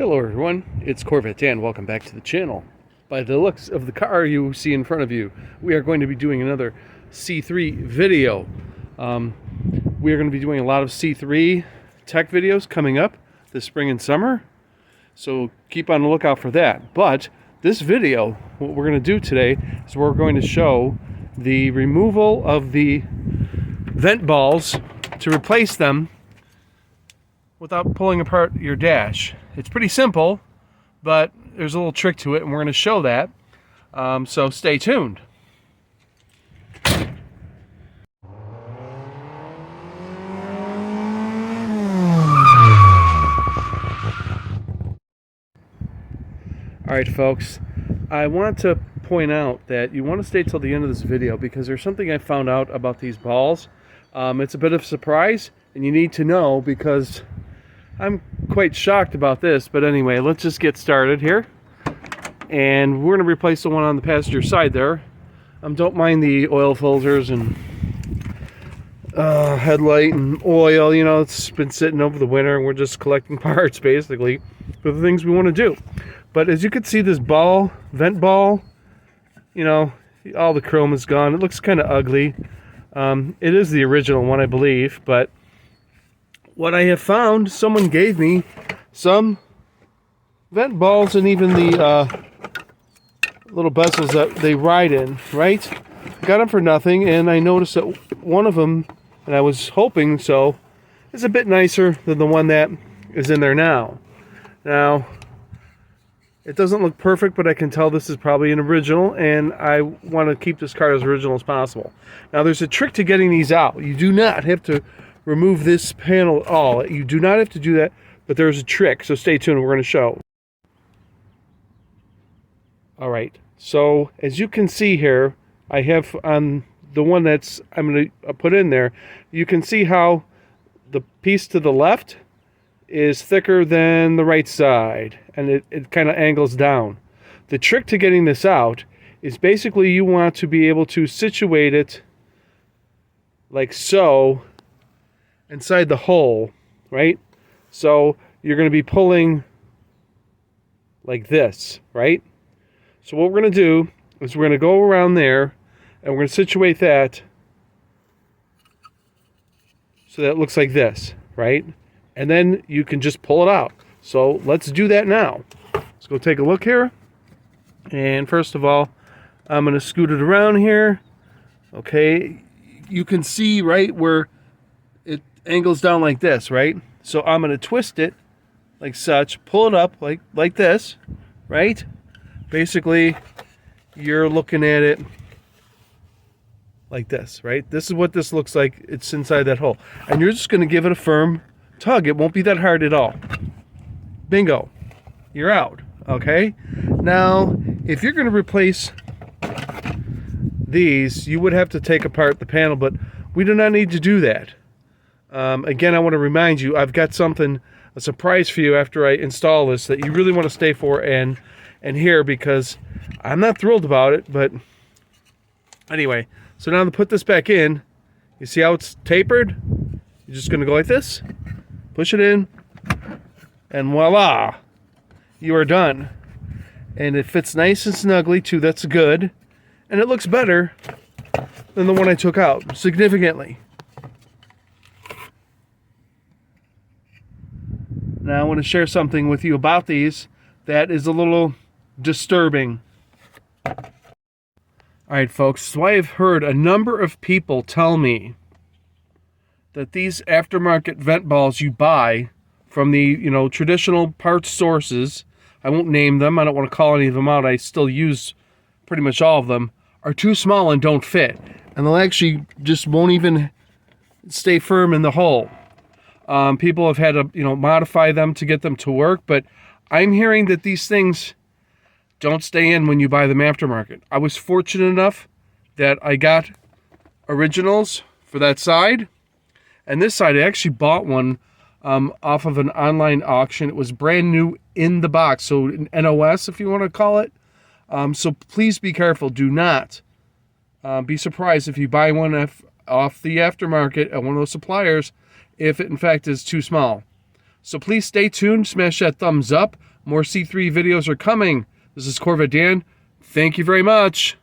Hello everyone, it's Corvette Dan. Welcome back to the channel. By the looks of the car you see in front of you, we are going to be doing another C3 video. We are going to be doing a lot of C3 tech videos coming up this spring and summer, so keep on the lookout for that. But this video, what we're going to do today is we're going to show the removal of the vent balls to replace them without pulling apart your dash. It's pretty simple, but there's a little trick to it, and we're going to show that. So stay tuned. Alright folks, I want to point out that you want to stay till the end of this video because there's something I found out about these balls. It's a bit of a surprise, and you need to know because I'm quite shocked about this. But anyway, let's just get started here. And we're going to replace the one on the passenger side there. Don't mind the oil filters and headlight and oil. You know, it's been sitting over the winter and we're just collecting parts basically for the things we want to do. But as you can see, this ball, vent ball, you know, all the chrome is gone. It looks kind of ugly. It is the original one, I believe, but what I have found, someone gave me some vent balls and even the little bezels that they ride in, right? Got them for nothing, and I noticed that one of them, and I was hoping so, is a bit nicer than the one that is in there now. Now, it doesn't look perfect, but I can tell this is probably an original, and I want to keep this car as original as possible. Now, there's a trick to getting these out. You do not have to remove this panel at all. You do not have to do that, but there's a trick, so stay tuned. We're going to show. Alright, so as you can see here, I have on the one that's I'm going to put in there, you can see how the piece to the left is thicker than the right side, and it kind of angles down. The trick to getting this out is basically you want to be able to situate it like so inside the hole, right? So you're going to be pulling like this, right? So what we're going to do is we're going to go around there and we're going to situate that so that it looks like this, right? And then you can just pull it out. So let's do that now. Let's go take a look here. And first of all, I'm going to scoot it around here. Okay, you can see right where it angles down like this, right? So I'm going to twist it like such, pull it up like this, right? Basically, you're looking at it like this, right? This is what this looks like. It's inside that hole. And you're just going to give it a firm tug. It won't be that hard at all. Bingo. You're out, okay? Now, if you're going to replace these, you would have to take apart the panel, but we do not need to do that. Again, I want to remind you, I've got something, a surprise for you after I install this that you really want to stay for and hear, because I'm not thrilled about it. But anyway, so now to put this back in, you see how it's tapered? You're just going to go like this, push it in, and voila, you are done. And it fits nice and snugly too. That's good. And it looks better than the one I took out, significantly. Now I want to share something with you about these that is a little disturbing. Alright folks, so I have heard a number of people tell me that these aftermarket vent balls you buy from the, you know, traditional parts sources, I won't name them, I don't want to call any of them out, I still use pretty much all of them, are too small and don't fit. And they'll actually just won't even stay firm in the hole. People have had to, you know, modify them to get them to work, but I'm hearing that these things don't stay in when you buy them aftermarket. I was fortunate enough that I got originals for that side, and this side I actually bought one off of an online auction. It was brand new in the box, so an NOS if you want to call it. So please be careful. Do not be surprised if you buy one off the aftermarket at one of those suppliers if it in fact is too small. So please stay tuned, smash that thumbs up. More C3 videos are coming. This is Corvette Dan. Thank you very much.